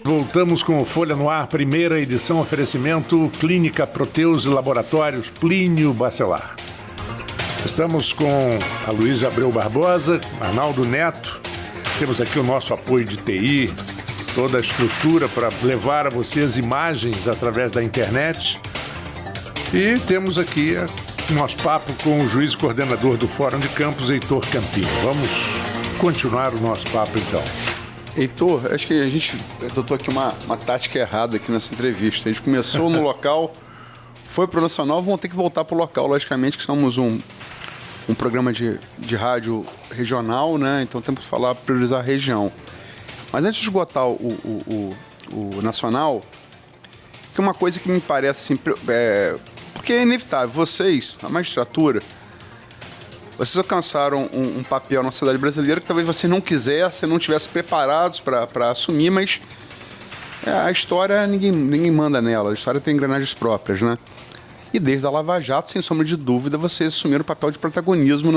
Voltamos com o Folha no Ar, primeira edição, oferecimento Clínica Proteus e Laboratórios Plínio Bacelar. Estamos com a Luísa Abreu Barbosa, Arnaldo Neto, temos aqui o nosso apoio de TI, toda a estrutura para levar a vocês imagens através da internet. E temos aqui o nosso papo com o juiz coordenador do Fórum de Campos, Heitor Campinho. Vamos continuar o nosso papo então. Heitor, acho que a gente adotou aqui uma tática errada aqui nessa entrevista. A gente começou no local, foi para o Nacional, vamos ter que voltar para o local, logicamente, que somos um programa de rádio regional, né? Então temos que priorizar a região. Mas antes de esgotar o Nacional, que é uma coisa que me parece assim, porque é inevitável, vocês, a magistratura, vocês alcançaram um papel na sociedade brasileira que talvez vocês não quisessem, não tivessem preparados para assumir, mas a história, ninguém manda nela, a história tem engrenagens próprias, né? E desde a Lava Jato, sem sombra de dúvida, vocês assumiram o papel de protagonismo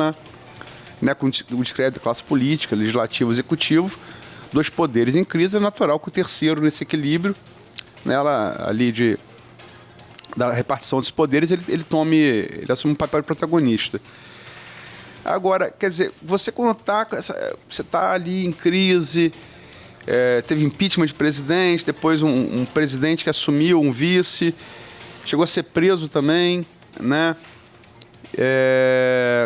com o discreto da classe política, legislativo e executivo, dois poderes em crise. É natural que o terceiro, nesse equilíbrio, da repartição dos poderes, ele assume um papel de protagonista. Agora, quer dizer, você quando você está ali em crise, teve impeachment de presidente, depois um presidente que assumiu, um vice, chegou a ser preso também, né?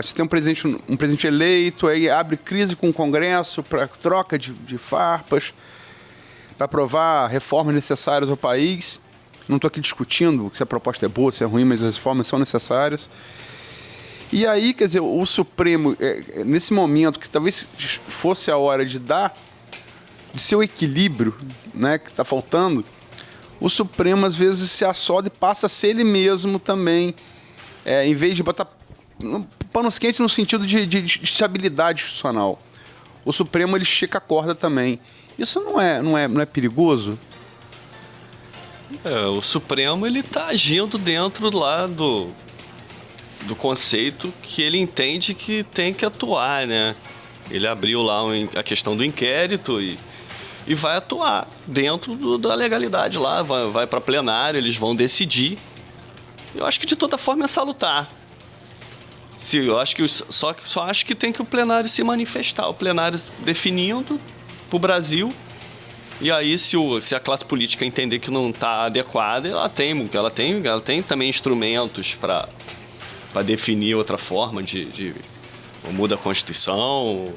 Você tem um presidente eleito, aí abre crise com o Congresso para troca de farpas, para aprovar reformas necessárias ao país. Não estou aqui discutindo se a proposta é boa, se é ruim, mas as reformas são necessárias. E aí, quer dizer, o Supremo, nesse momento que talvez fosse a hora de ser o equilíbrio, né, que está faltando, o Supremo às vezes se assoda e passa a ser ele mesmo também, em vez de botar panos quentes no sentido de estabilidade institucional. O Supremo, ele estica a corda também. Isso não é perigoso? O Supremo, ele está agindo dentro lá do conceito que ele entende que tem que atuar, né? Ele abriu lá a questão do inquérito e vai atuar dentro da legalidade lá, vai para plenário, eles vão decidir. Eu acho que de toda forma é salutar. Eu acho que só acho que tem que o plenário se manifestar, o plenário definindo para o Brasil. E aí, se a classe política entender que não está adequada, ela tem também instrumentos para definir outra forma de muda a Constituição.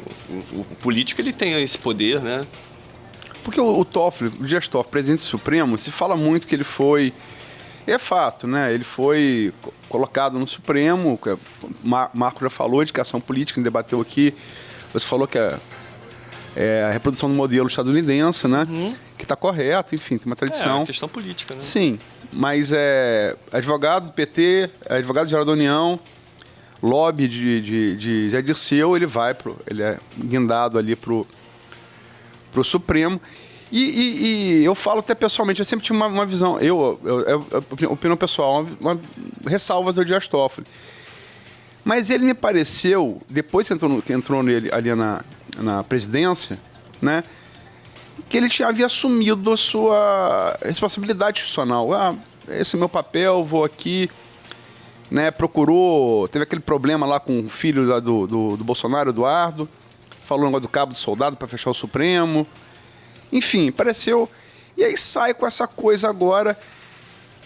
O político, ele tem esse poder, né? Porque o Dias Toffoli, presidente do Supremo, se fala muito que ele foi... É fato, né? Ele foi colocado no Supremo, Marco já falou, indicação política, debateu aqui. Você falou que a reprodução do modelo estadunidense, né? Uhum. Que está correto, enfim, tem uma tradição. É questão política, né? Sim, mas advogado do PT, advogado-geral da União, lobby de Zé Dirceu, ele é guindado ali pro Supremo. E eu falo até pessoalmente, eu sempre tive uma visão, opinião pessoal, uma ressalvas ao Dias Toffoli. Mas ele me pareceu, depois que entrou nele ali na presidência, né, que ele havia assumido a sua responsabilidade institucional. Esse é o meu papel, vou aqui, né, teve aquele problema lá com o filho lá do Bolsonaro, Eduardo, falou um negócio do cabo do soldado para fechar o Supremo. Enfim, pareceu... E aí sai com essa coisa agora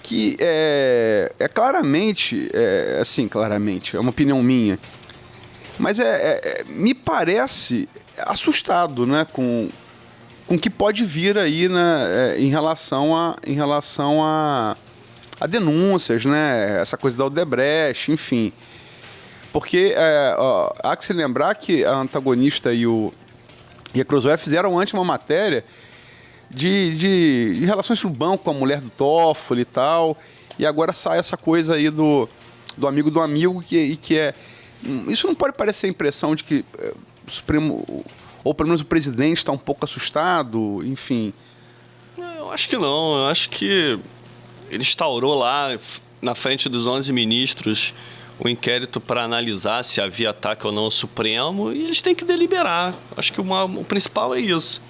que claramente, é uma opinião minha, mas me parece assustado, né, com o que pode vir aí, né, em relação a denúncias, né, essa coisa da Odebrecht, enfim. Porque há que se lembrar que a antagonista e a Cruzoé fizeram antes uma matéria de relações no banco com a mulher do Toffoli e tal, e agora sai essa coisa aí do amigo do amigo, que é... Isso não pode parecer a impressão de que o Supremo, ou pelo menos o presidente, está um pouco assustado, enfim? Eu acho que não, eu acho que ele instaurou lá, na frente dos 11 ministros, o inquérito para analisar se havia ataque ou não ao Supremo e eles têm que deliberar. Acho que o principal é isso.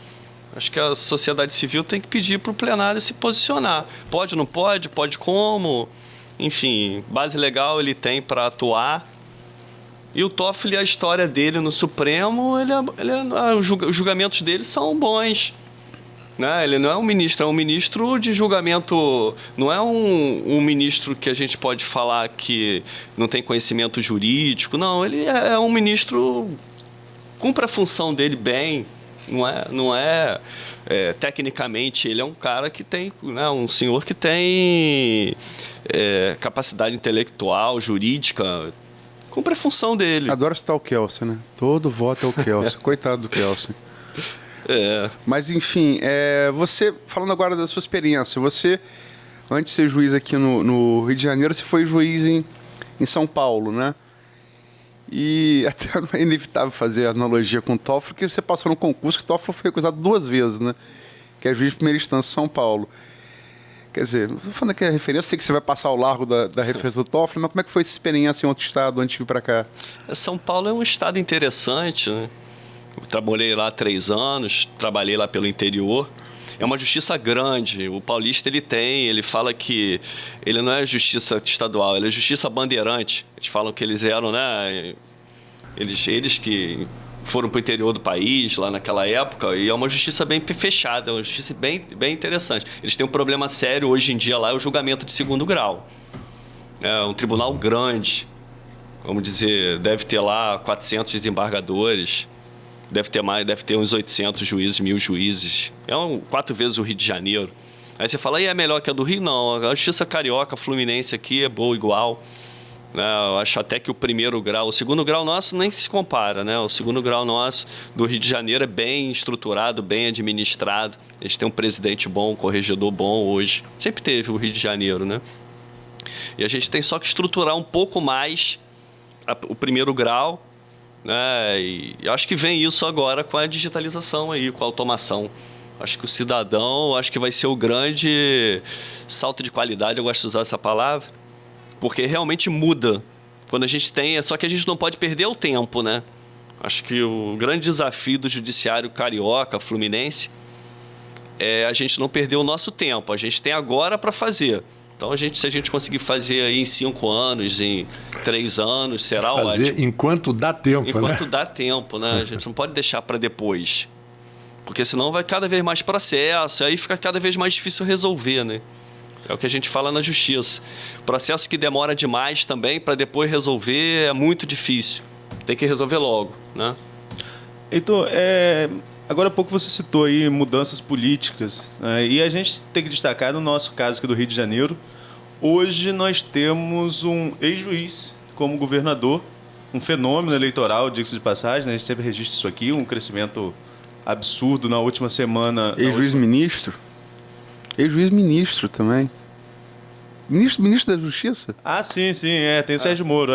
Acho que a sociedade civil tem que pedir para o plenário se posicionar. Pode, não pode? Pode como? Enfim, base legal ele tem para atuar. E o Toffoli, a história dele no Supremo, os julgamentos dele são bons. Né? Ele não é um ministro de julgamento, não é um ministro que a gente pode falar que não tem conhecimento jurídico. Não, ele é um ministro, cumpre a função dele bem. Não é tecnicamente, ele é um cara que tem, né, um senhor que tem capacidade intelectual, jurídica, cumpre a função dele. Adoro citar o Kelsen, né? Todo voto é o Kelsen. Coitado do Kelsen. Mas, enfim, você, falando agora da sua experiência, você, antes de ser juiz aqui no Rio de Janeiro, você foi juiz em São Paulo, né? E até é inevitável fazer analogia com o Toffoli, porque você passou num concurso que o Toffoli foi recusado 2 vezes, né? Que é juiz de primeira instância em São Paulo. Quer dizer, não estou falando que é referência, eu sei que você vai passar ao largo da referência do Toffoli, mas como é que foi essa experiência em outro estado antes de vir para cá? São Paulo é um estado interessante, né? Eu trabalhei lá 3 anos, trabalhei lá pelo interior. É uma justiça grande. O paulista ele fala que ele não é justiça estadual, ele é justiça bandeirante. Eles falam que eles eram, né? Eles que foram para o interior do país lá naquela época, e é uma justiça bem fechada, é uma justiça bem interessante. Eles têm um problema sério hoje em dia lá, é o julgamento de 2º grau. É um tribunal grande, vamos dizer, deve ter lá 400 desembargadores. Deve ter uns 800 juízes, 1000 juízes. 4 vezes o Rio de Janeiro. Aí você fala, e é melhor que a do Rio? Não, a justiça carioca, fluminense aqui é boa, igual. Eu acho até que o 1º grau, o 2º grau nosso nem se compara, né? O 2º grau nosso do Rio de Janeiro é bem estruturado, bem administrado. Eles têm um presidente bom, um corregedor bom hoje. Sempre teve o Rio de Janeiro, né? E a gente tem só que estruturar um pouco mais o 1º grau, né? E acho que vem isso agora com a digitalização aí, com a automação. Acho que o cidadão, acho que vai ser o grande salto de qualidade, eu gosto de usar essa palavra, porque realmente muda. Quando a gente tem, só que a gente não pode perder o tempo, né? Acho que o grande desafio do judiciário carioca, fluminense, é a gente não perder o nosso tempo. A gente tem agora para fazer. Então, se a gente conseguir fazer aí em 5 anos, em 3 anos, será fazer ótimo. Enquanto dá tempo, Enquanto dá tempo, né? A gente não pode deixar para depois. Porque senão vai cada vez mais processo, e aí fica cada vez mais difícil resolver, né? É o que a gente fala na justiça. Processo que demora demais também, para depois resolver, é muito difícil. Tem que resolver logo, né? Heitor, agora há pouco você citou aí mudanças políticas, né? E a gente tem que destacar, no nosso caso aqui do Rio de Janeiro, hoje nós temos um ex-juiz como governador, um fenômeno eleitoral, diga-se de passagem, né? A gente sempre registra isso aqui, um crescimento absurdo na última semana. Ex-juiz-ministro? Ex-juiz-ministro também. Ministro da Justiça? Ah, sim, tem o Sérgio Moro.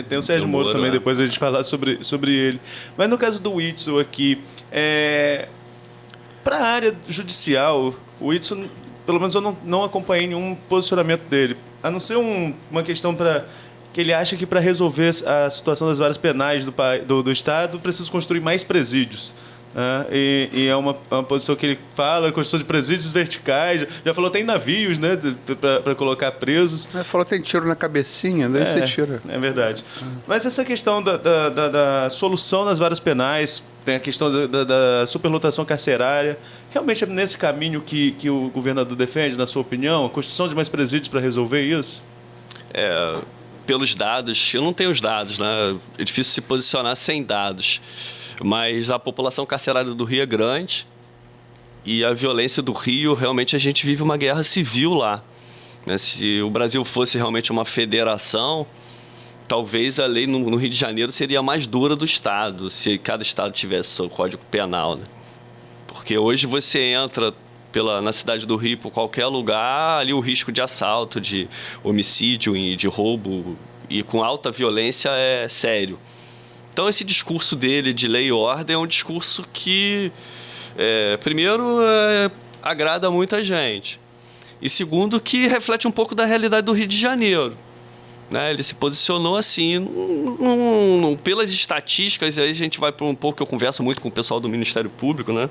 Tem o Sérgio Moro também, depois a gente falar sobre ele. Mas no caso do Whitson aqui, para a área judicial, o Whitson, pelo menos eu não acompanhei nenhum posicionamento dele, a não ser uma questão que ele acha que para resolver a situação das varas penais do Estado, precisa construir mais presídios. E é uma posição que ele fala, construção de presídios verticais, já falou tem navios, né, para colocar presos. Falou tem tiro na cabecinha, daí você tira. É verdade. Mas essa questão da solução das varas penais, tem a questão da superlotação carcerária, realmente é nesse caminho que o governador defende, na sua opinião, a construção de mais presídios para resolver isso? Pelos dados, eu não tenho os dados, né? É difícil se posicionar sem dados. Mas a população carcerária do Rio é grande e a violência do Rio, realmente a gente vive uma guerra civil lá, né? Se o Brasil fosse realmente uma federação, talvez a lei no Rio de Janeiro seria a mais dura do estado, se cada estado tivesse seu código penal, né? Porque hoje você entra na cidade do Rio, por qualquer lugar, ali o risco de assalto, de homicídio e de roubo e com alta violência é sério. Então, esse discurso dele de lei e ordem é um discurso que, primeiro, agrada muita gente. E, segundo, que reflete um pouco da realidade do Rio de Janeiro. né? Ele se posicionou assim, pelas estatísticas, aí a gente vai para um pouco, eu converso muito com o pessoal do Ministério Público, né?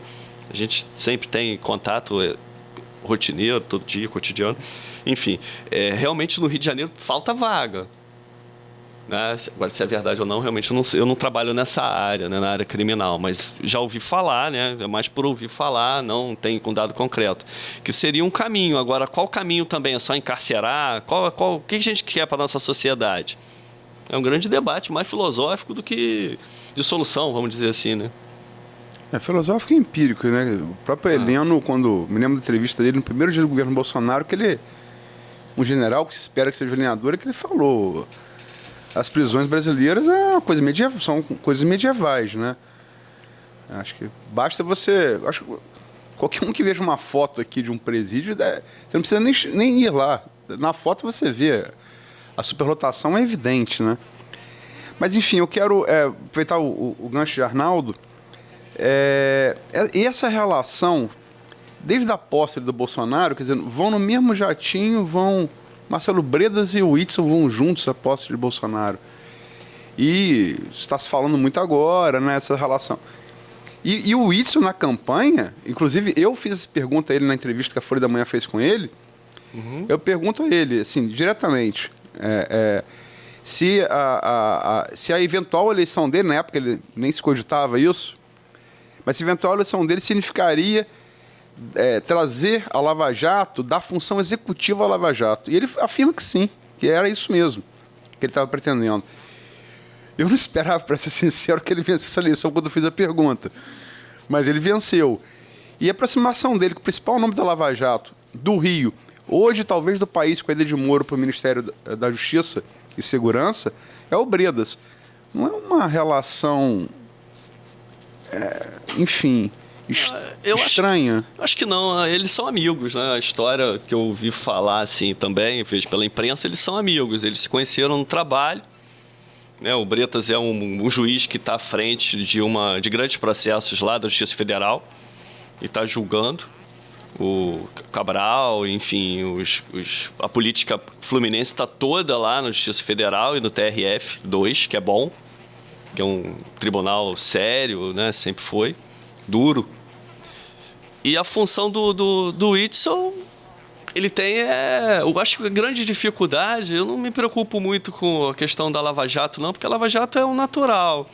A gente sempre tem contato rotineiro, todo dia, cotidiano. Enfim, realmente no Rio de Janeiro falta vaga. Né? Agora, se é verdade ou não, realmente eu não trabalho nessa área, né? Na área criminal, mas já ouvi falar, né? É mais por ouvir falar, não tem com dado concreto. Que seria um caminho. Agora, qual caminho também? É só encarcerar? O que a gente quer para a nossa sociedade? É um grande debate, mais filosófico do que de solução, vamos dizer assim, né? É filosófico e empírico, né? O próprio Heleno, quando me lembro da entrevista dele no primeiro dia do governo Bolsonaro, que ele, um general que se espera que seja alinhador, que ele falou: as prisões brasileiras são coisas medievais, né? Acho que basta você... Acho que qualquer um que veja uma foto aqui de um presídio, você não precisa nem ir lá. Na foto você vê, a superlotação é evidente, né? Mas, enfim, eu quero aproveitar o gancho de Arnaldo. E essa relação, desde a posse do Bolsonaro, quer dizer, vão no mesmo jatinho, Marcelo Bredas e o Witzel vão juntos à posse de Bolsonaro. E está se falando muito agora, né, essa relação. E o Witzel na campanha, inclusive eu fiz essa pergunta a ele na entrevista que a Folha da Manhã fez com ele. Eu pergunto a ele, assim, diretamente, se a eventual eleição dele, na época ele nem se cogitava isso, mas se a eventual eleição dele significaria trazer a Lava Jato da função executiva à Lava Jato. E ele afirma que sim, que era isso mesmo que ele estava pretendendo. Eu não esperava, para ser sincero, que ele vencesse essa eleição quando eu fiz a pergunta. Mas ele venceu. E a aproximação dele com o principal nome da Lava Jato, do Rio, hoje talvez do país, com a ida de Moro para o Ministério da Justiça e Segurança, é o Bredas. Não é uma relação, enfim... estranha. Acho que não, eles são amigos, né? A história que eu ouvi falar assim também, vejo pela imprensa, eles são amigos, eles se conheceram no trabalho, né? O Bretas é um juiz que está à frente de grandes processos lá da Justiça Federal e está julgando o Cabral, enfim, a política fluminense está toda lá na Justiça Federal e no TRF-2, que é bom, que é um tribunal sério, né? Sempre foi, duro. E a função do Witzel, ele tem, eu acho que a grande dificuldade, eu não me preocupo muito com a questão da Lava Jato, não, porque a Lava Jato é um natural,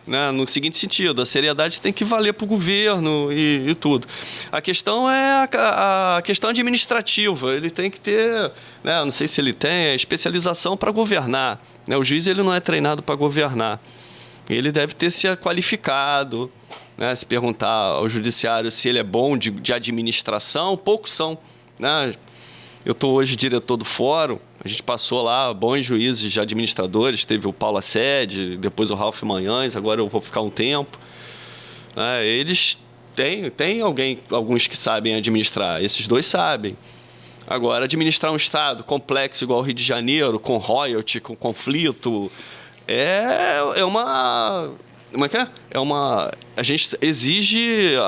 né? No seguinte sentido, a seriedade tem que valer para o governo e tudo. A questão é a questão administrativa, ele tem que ter, né? Não sei se ele tem, especialização para governar, né? O juiz ele não é treinado para governar, ele deve ter se qualificado, né? Se perguntar ao judiciário se ele é bom de administração, poucos são, né? Eu estou hoje diretor do fórum, a gente passou lá bons juízes de administradores, teve o Paulo Assede, depois o Ralph Manhães, agora eu vou ficar um tempo. Né? Eles têm alguns que sabem administrar, esses dois sabem. Agora, administrar um estado complexo igual o Rio de Janeiro, com royalty, com conflito, a gente exigir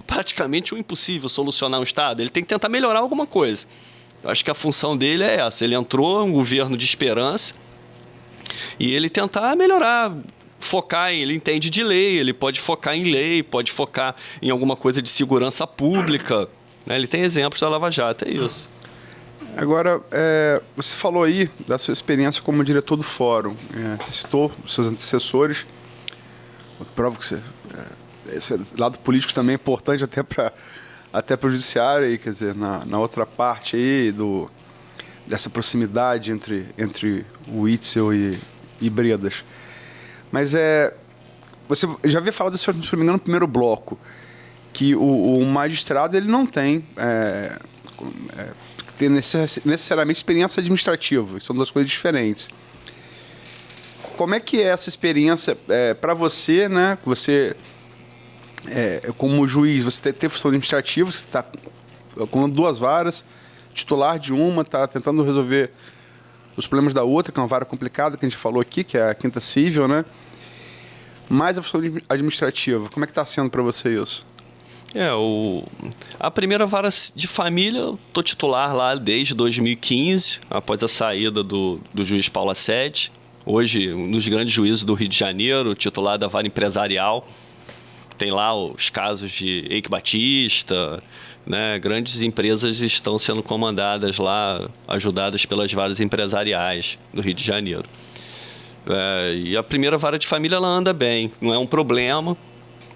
praticamente o impossível, solucionar um estado. Ele tem que tentar melhorar alguma coisa. Eu acho que a função dele é essa. Ele entrou em um governo de esperança e ele tentar melhorar, ele entende de lei, ele pode focar em lei, pode focar em alguma coisa de segurança pública, né? Ele tem exemplos da Lava Jato, é isso. Agora, você falou aí da sua experiência como diretor do fórum. Você citou os seus antecessores. Prova que esse lado político também é importante até para o judiciário, aí, quer dizer, na outra parte aí dessa proximidade entre o Witzel e Bredas. Mas você já havia falado disso, se não me engano, no primeiro bloco, que o magistrado ele não tem necessariamente experiência administrativa, são duas coisas diferentes. Como é que é essa experiência para você, né? Você, como juiz, você tem função administrativa, você está com duas varas, titular de uma, está tentando resolver os problemas da outra, que é uma vara complicada, que a gente falou aqui, que é a Quinta Cível, né? Mas a função administrativa, como é que está sendo para você isso? A primeira vara de família, eu tô titular lá desde 2015, após a saída do juiz Paulo Assede. Hoje, um dos grandes juízes do Rio de Janeiro, titular da vara empresarial. Tem lá os casos de Eike Batista, né? Grandes empresas estão sendo comandadas lá, ajudadas pelas varas empresariais do Rio de Janeiro. E a primeira vara de família, ela anda bem, não é um problema,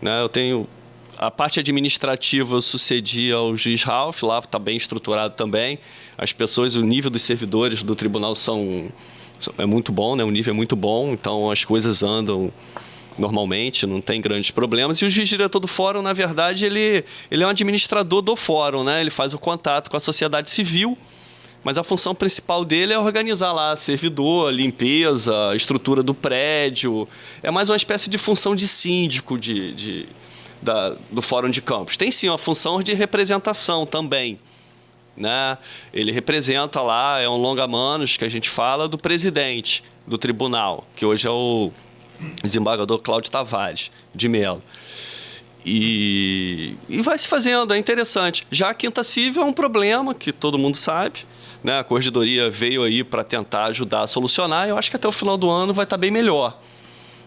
né? Eu tenho... A parte administrativa eu sucedi ao juiz Ralph, lá está bem estruturado também. As pessoas, o nível dos servidores do tribunal é muito bom, né? O nível é muito bom, então as coisas andam normalmente, não tem grandes problemas. E o juiz diretor do fórum, na verdade, ele é um administrador do fórum, né? Ele faz o contato com a sociedade civil, mas a função principal dele é organizar lá servidor, limpeza, a estrutura do prédio. É mais uma espécie de função de síndico do Fórum de Campos. Tem sim uma função de representação também, né? Ele representa lá, é um longa-manos que a gente fala do presidente do tribunal, que hoje é o desembargador Cláudio Tavares de Mello. E vai se fazendo, é interessante. Já a Quinta Civil é um problema que todo mundo sabe, né? A Corregedoria veio aí para tentar ajudar a solucionar. Eu acho que até o final do ano vai estar bem melhor,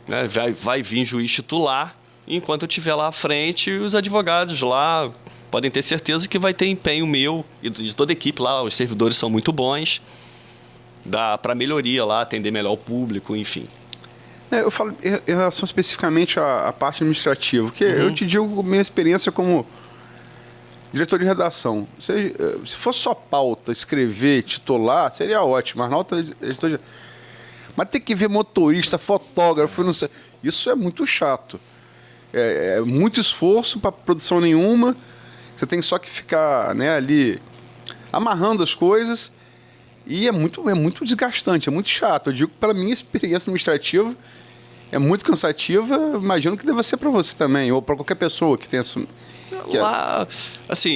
né? Vai vir juiz titular. Enquanto eu estiver lá à frente, os advogados lá podem ter certeza que vai ter empenho meu e de toda a equipe lá. Os servidores são muito bons. Dá para melhoria lá, atender melhor o público, enfim. Eu falo em relação especificamente à parte administrativa, porque eu te digo minha experiência como diretor de redação. Se fosse só pauta, escrever, titular, seria ótimo. Mas tem que ver motorista, fotógrafo, não sei. Isso é muito chato. É muito esforço para produção nenhuma. Você tem só que ficar, né, ali amarrando as coisas. E é muito desgastante, é muito chato. Eu digo que para mim a experiência administrativa é muito cansativa. Imagino que deva ser para você também, ou para qualquer pessoa que tenha...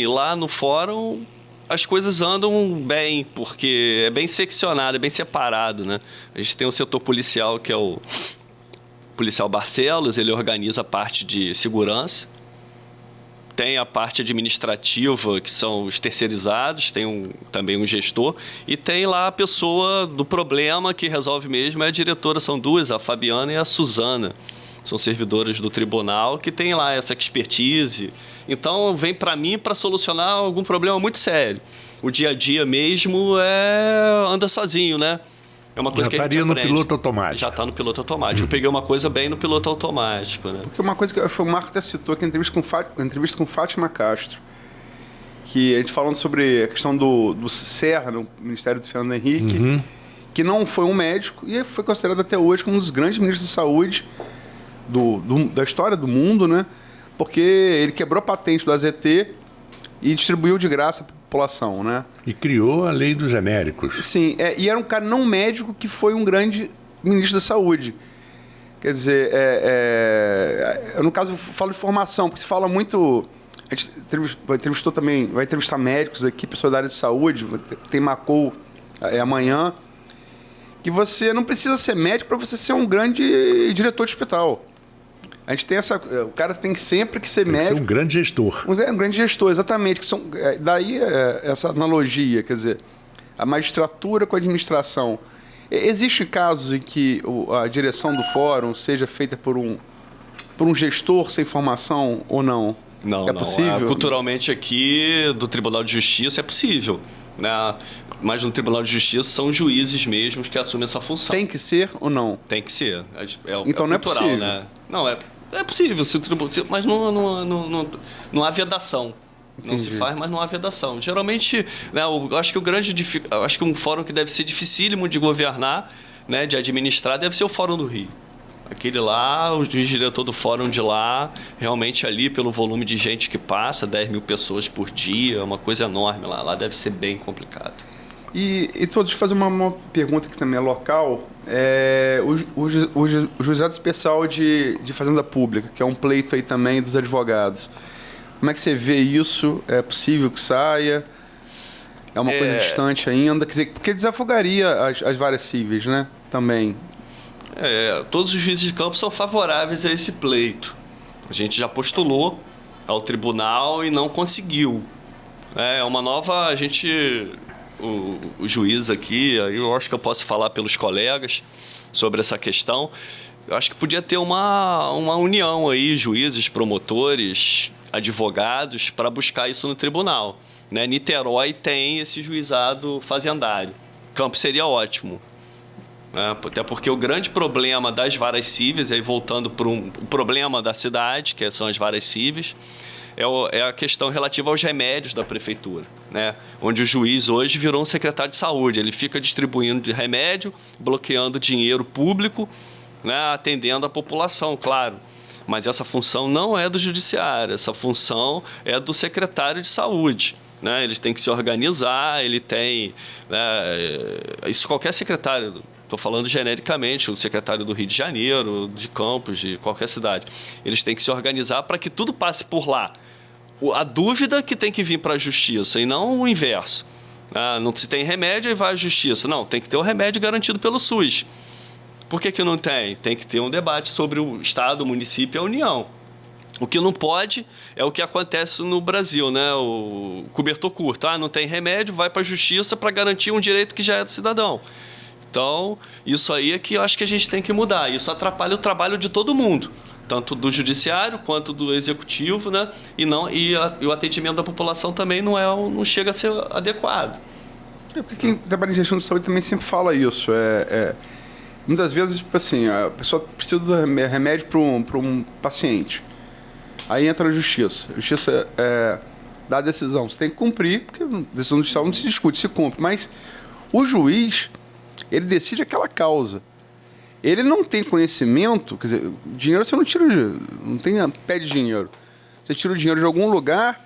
Lá no fórum as coisas andam bem, porque é bem seccionado, é bem separado, né? A gente tem o setor policial, que é o policial Barcelos, ele organiza a parte de segurança. Tem a parte administrativa, que são os terceirizados, tem também um gestor, e tem lá a pessoa do problema que resolve mesmo, é a diretora, são duas, a Fabiana e a Suzana. São servidoras do tribunal que tem lá essa expertise. Então, vem para mim para solucionar algum problema muito sério. O dia a dia mesmo anda sozinho, né? É uma coisa que a gente aprende. Já estaria no piloto automático. Já está no piloto automático. Eu peguei uma coisa bem no piloto automático, né? Porque uma coisa que o Marco até citou, que é a entrevista com Fátima Castro, que a gente falando sobre a questão do Serra, no Ministério do Fernando Henrique, que não foi um médico e foi considerado até hoje como um dos grandes ministros de saúde da história do mundo, né? Porque ele quebrou a patente do AZT e distribuiu de graça para a população, né? E criou a lei dos genéricos. Sim, e era um cara não médico que foi um grande ministro da saúde. Quer dizer, no caso eu falo de formação, porque se fala muito... A gente entrevistou também, vai entrevistar médicos aqui, pessoas da área de saúde, tem Macou amanhã, que você não precisa ser médico para você ser um grande diretor de hospital. A gente tem o cara tem sempre que ser médico. Ser um grande gestor. Um grande gestor, exatamente. Daí essa analogia, quer dizer, a magistratura com a administração. Existem casos em que a direção do fórum seja feita por um gestor sem formação ou não? Não, é possível? Culturalmente aqui, do Tribunal de Justiça, é possível, né? Mas no Tribunal de Justiça são juízes mesmos que assumem essa função. Tem que ser ou não? Tem que ser. Então não cultural, é possível. Né? Não, é possível, mas não há vedação. Não se faz, mas não há vedação. Geralmente, né, eu acho que um fórum que deve ser dificílimo de governar, né, de administrar, deve ser o Fórum do Rio. Aquele lá, o diretor do fórum de lá, realmente ali, pelo volume de gente que passa, 10 mil pessoas por dia, é uma coisa enorme lá. Lá deve ser bem complicado. E deixa eu fazer uma pergunta que também é local. O Juizado Especial de Fazenda Pública, que é um pleito aí também dos advogados. Como é que você vê isso? É possível que saia? É uma coisa distante ainda? Quer dizer, porque desafogaria as varas cíveis, né? Também. Todos os juízes de campo são favoráveis a esse pleito. A gente já postulou, ao tribunal e não conseguiu. É uma nova... O juiz aqui, eu acho que eu posso falar pelos colegas sobre essa questão. Eu acho que podia ter uma união aí, juízes, promotores, advogados, para buscar isso no tribunal. Né? Niterói tem esse juizado fazendário. Campos seria ótimo. Até porque o grande problema das varas cíveis, aí voltando para o problema da cidade, que são as varas cíveis, é a questão relativa aos remédios da prefeitura, né? Onde o juiz hoje virou um secretário de saúde. Ele fica distribuindo de remédio, bloqueando dinheiro público, né? Atendendo a população, claro. Mas essa função não é do judiciário, essa função é do secretário de saúde. Né? Ele tem que se organizar, ele tem... isso qualquer secretário... Estou falando genericamente, o secretário do Rio de Janeiro, de Campos, de qualquer cidade. Eles têm que se organizar para que tudo passe por lá. A dúvida que tem que vir para a justiça e não o inverso. Não se tem remédio e vai à justiça. Não, tem que ter o remédio garantido pelo SUS. Por que não tem? Tem que ter um debate sobre o Estado, o município e a União. O que não pode é o que acontece no Brasil, né? O cobertor curto. Não tem remédio, vai para a justiça para garantir um direito que já é do cidadão. Então, isso aí é que eu acho que a gente tem que mudar. Isso atrapalha o trabalho de todo mundo, tanto do judiciário quanto do executivo, né? E o atendimento da população também não chega a ser adequado. Porque quem trabalha em gestão de saúde também sempre fala isso. Muitas vezes, tipo assim, a pessoa precisa do remédio para um paciente. Aí entra a justiça. A justiça dá a decisão. Você tem que cumprir, porque a decisão judicial não se discute, se cumpre. Mas o juiz... ele decide aquela causa. Ele não tem conhecimento, quer dizer, dinheiro você não tira, não tem pé de dinheiro. Você tira o dinheiro de algum lugar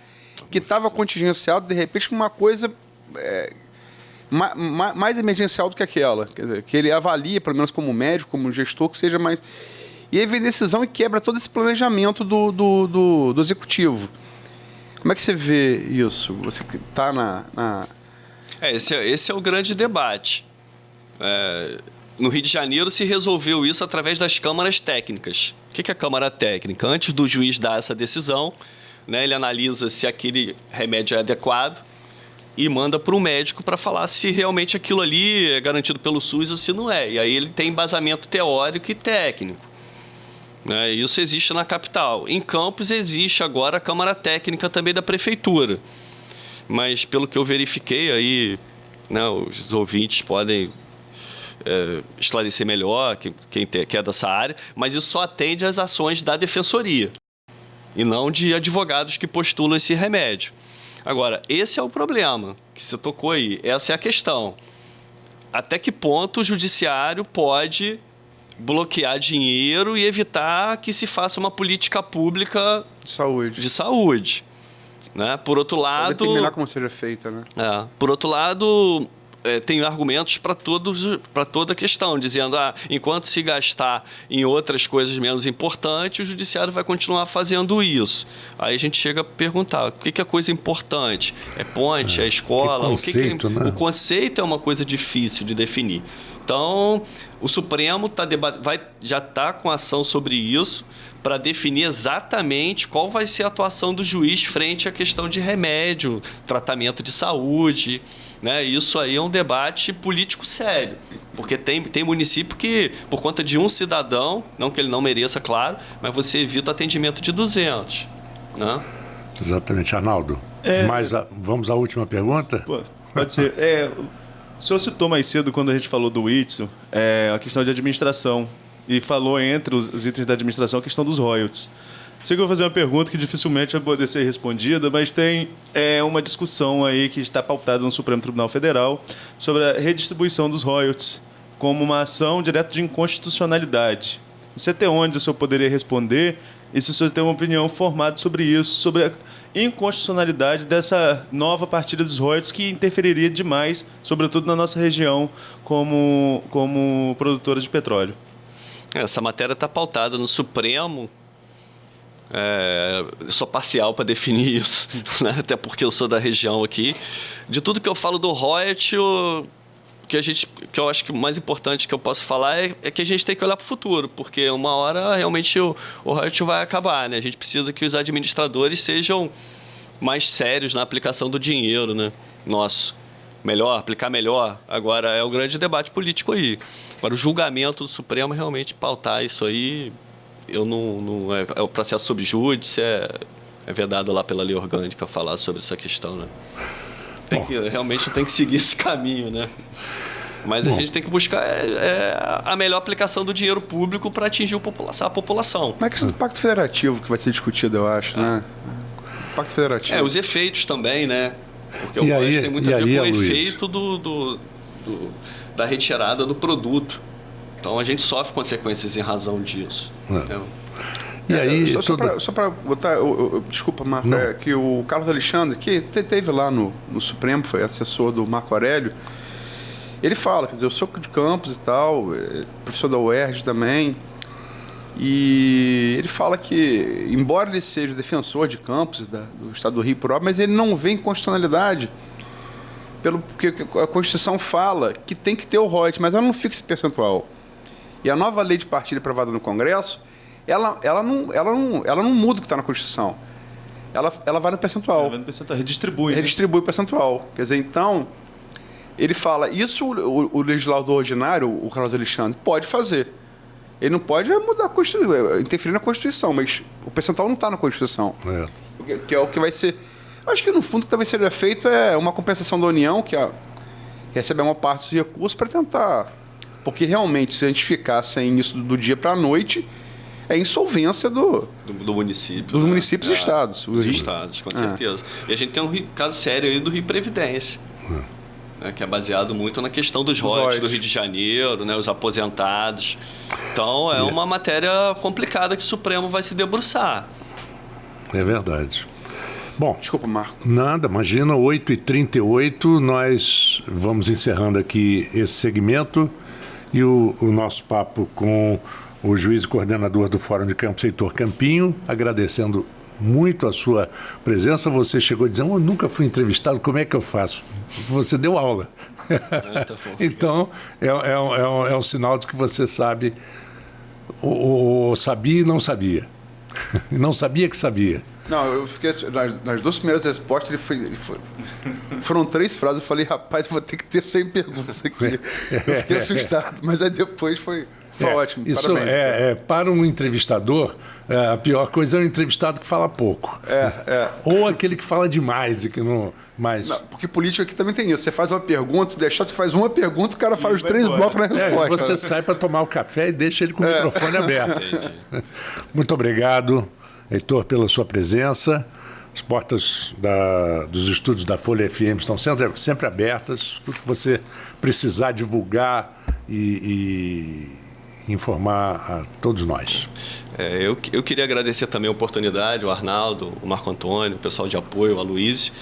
que estava contingenciado, de repente, uma coisa mais emergencial do que aquela. Quer dizer, que ele avalia, pelo menos como médico, como gestor, que seja mais... E aí vem decisão e quebra todo esse planejamento do executivo. Como é que você vê isso? Você que está na... Esse é o grande debate. No Rio de Janeiro se resolveu isso através das câmaras técnicas. O que é a câmara técnica? Antes do juiz dar essa decisão, né, ele analisa se aquele remédio é adequado e manda para o médico para falar se realmente aquilo ali é garantido pelo SUS ou se não é. E aí ele tem embasamento teórico e técnico. Né? Isso existe na capital. Em Campos existe agora a câmara técnica também da prefeitura. Mas pelo que eu verifiquei aí, né, os ouvintes podem esclarecer melhor, quem é dessa área, mas isso só atende às ações da defensoria e não de advogados que postulam esse remédio. Agora, esse é o problema que você tocou aí, essa é a questão. Até que ponto o judiciário pode bloquear dinheiro e evitar que se faça uma política pública de saúde. Né? Por outro lado... determinar como seja feita, né? Por outro lado... tem argumentos para toda a questão, dizendo enquanto se gastar em outras coisas menos importantes, o judiciário vai continuar fazendo isso. Aí a gente chega a perguntar, o que é coisa importante? É ponte, é escola? Conceito, né? O conceito é uma coisa difícil de definir. Então, o Supremo já está com ação sobre isso para definir exatamente qual vai ser a atuação do juiz frente à questão de remédio, tratamento de saúde. Né? Isso aí é um debate político sério, porque tem município que, por conta de um cidadão, não que ele não mereça, claro, mas você evita o atendimento de 200. Né? Exatamente. Arnaldo, vamos à última pergunta? Pode ser. O senhor citou mais cedo, quando a gente falou do Whitson, a questão de administração, e falou entre os itens da administração a questão dos royalties. Sei que eu vou fazer uma pergunta que dificilmente vai poder ser respondida, mas tem uma discussão aí que está pautada no Supremo Tribunal Federal sobre a redistribuição dos royalties como uma ação direta de inconstitucionalidade. Não sei até onde o senhor poderia responder e se o senhor tem uma opinião formada sobre isso, sobre a inconstitucionalidade dessa nova partilha dos royalties que interferiria demais, sobretudo na nossa região, como produtora de petróleo. Essa matéria está pautada no Supremo. Eu sou parcial para definir isso, né? Até porque eu sou da região aqui. De tudo que eu falo do royalty, que eu acho que o mais importante que eu posso falar é que a gente tem que olhar para o futuro, porque uma hora realmente o royalty vai acabar, né? A gente precisa que os administradores sejam mais sérios na aplicação do dinheiro, né? Nosso. Melhor, aplicar melhor. Agora, é o grande debate político aí. Agora, o julgamento do Supremo realmente pautar isso aí, é o processo sob júdice, é vedado lá pela lei orgânica falar sobre essa questão, né? Realmente tem que seguir esse caminho, né? Mas a gente tem que buscar a melhor aplicação do dinheiro público para atingir a população. Mas é questão do Pacto Federativo que vai ser discutido, eu acho, né? Pacto Federativo. Os efeitos também, né? Porque o royalty tem muito a ver com o efeito da retirada do produto. Então a gente sofre consequências em razão disso. E aí, só para botar, desculpa, Marco, que o Carlos Alexandre, que teve lá no Supremo, foi assessor do Marco Aurélio, ele fala, quer dizer, eu sou de Campos e tal, professor da UERJ também, e ele fala que, embora ele seja defensor de Campos, do Estado do Rio por obra, mas ele não vê inconstitucionalidade, porque a Constituição fala que tem que ter o royalty, mas ela não fixa esse percentual. E a nova lei de partilha aprovada no Congresso, ela não muda o que está na Constituição. Ela vai no percentual. Redistribui. Redistribui o percentual. Quer dizer, então, ele fala, isso o legislador ordinário, o Carlos Alexandre, pode fazer. Ele não pode mudar interferir na Constituição, mas o percentual não está na Constituição. Que é o que vai ser... Acho que, no fundo, o que talvez seja feito é uma compensação da União, que recebe uma parte dos recursos para tentar... Porque, realmente, se a gente ficar sem isso do dia para a noite, é insolvência do município. Dos municípios e estados. Dos estados, com certeza. E a gente tem um caso sério aí do Rio Previdência, que é baseado muito na questão dos royalties do Rio de Janeiro, né, os aposentados. Então, é uma matéria complicada que o Supremo vai se debruçar. É verdade. Bom, desculpa, Marco. Nada, imagina, 8h38, nós vamos encerrando aqui esse segmento e o nosso papo com o juiz e coordenador do Fórum de Campos, Heitor Campinho, agradecendo muito a sua presença. Você chegou a dizer, eu nunca fui entrevistado, como é que eu faço? Você deu aula. Então, é um sinal de que você sabe, ou sabia e não sabia. Não sabia que sabia. Não, eu fiquei... Nas duas primeiras respostas, foram 3 frases. Eu falei, rapaz, vou ter que ter 100 perguntas aqui. Eu fiquei assustado, mas aí depois foi ótimo. Isso parabéns. Para um entrevistador, a pior coisa é um entrevistado que fala pouco. Ou aquele que fala demais e que não... Não, porque política aqui também tem isso. Você faz uma pergunta, se deixar, você faz uma pergunta, o cara fala os 3 blocos na resposta. Você sai para tomar o café e deixa ele com o microfone aberto. Muito obrigado, Heitor, pela sua presença. As portas dos estúdios da Folha FM estão sempre abertas. Tudo que você precisar divulgar e informar a todos nós. Eu queria agradecer também a oportunidade, o Arnaldo, o Marco Antônio, o pessoal de apoio, a Luiz,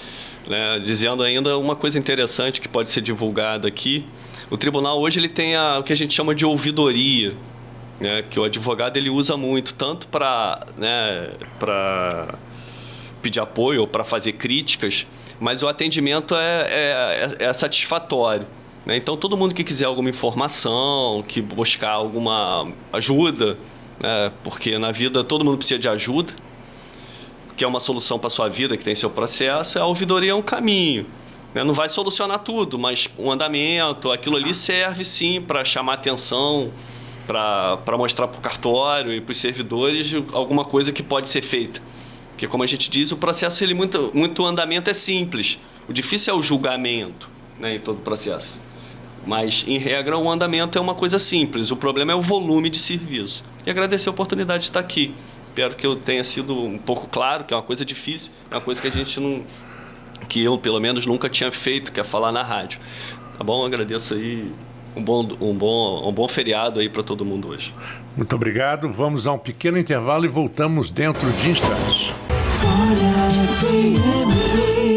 né, dizendo ainda uma coisa interessante que pode ser divulgada aqui. O tribunal hoje ele tem o que a gente chama de ouvidoria, né, que o advogado ele usa muito, tanto para pedir apoio ou para fazer críticas, mas o atendimento é satisfatório. Né? Então, todo mundo que quiser alguma informação, que buscar alguma ajuda, né, porque na vida todo mundo precisa de ajuda, que é uma solução para a sua vida, que tem seu processo, a ouvidoria é um caminho. Né? Não vai solucionar tudo, mas um andamento, aquilo ali serve sim para chamar atenção, para mostrar para o cartório e para os servidores alguma coisa que pode ser feita. Porque, como a gente diz, o processo, muito andamento é simples. O difícil é o julgamento, né, em todo o processo. Mas, em regra, o andamento é uma coisa simples. O problema é o volume de serviço. E agradecer a oportunidade de estar aqui. Espero que eu tenha sido um pouco claro, que é uma coisa difícil, é uma coisa que a gente não... que eu, pelo menos, nunca tinha feito, que é falar na rádio. Tá bom? Agradeço aí. Um bom feriado aí para todo mundo hoje. Muito obrigado. Vamos a um pequeno intervalo e voltamos dentro de instantes. Folha FM.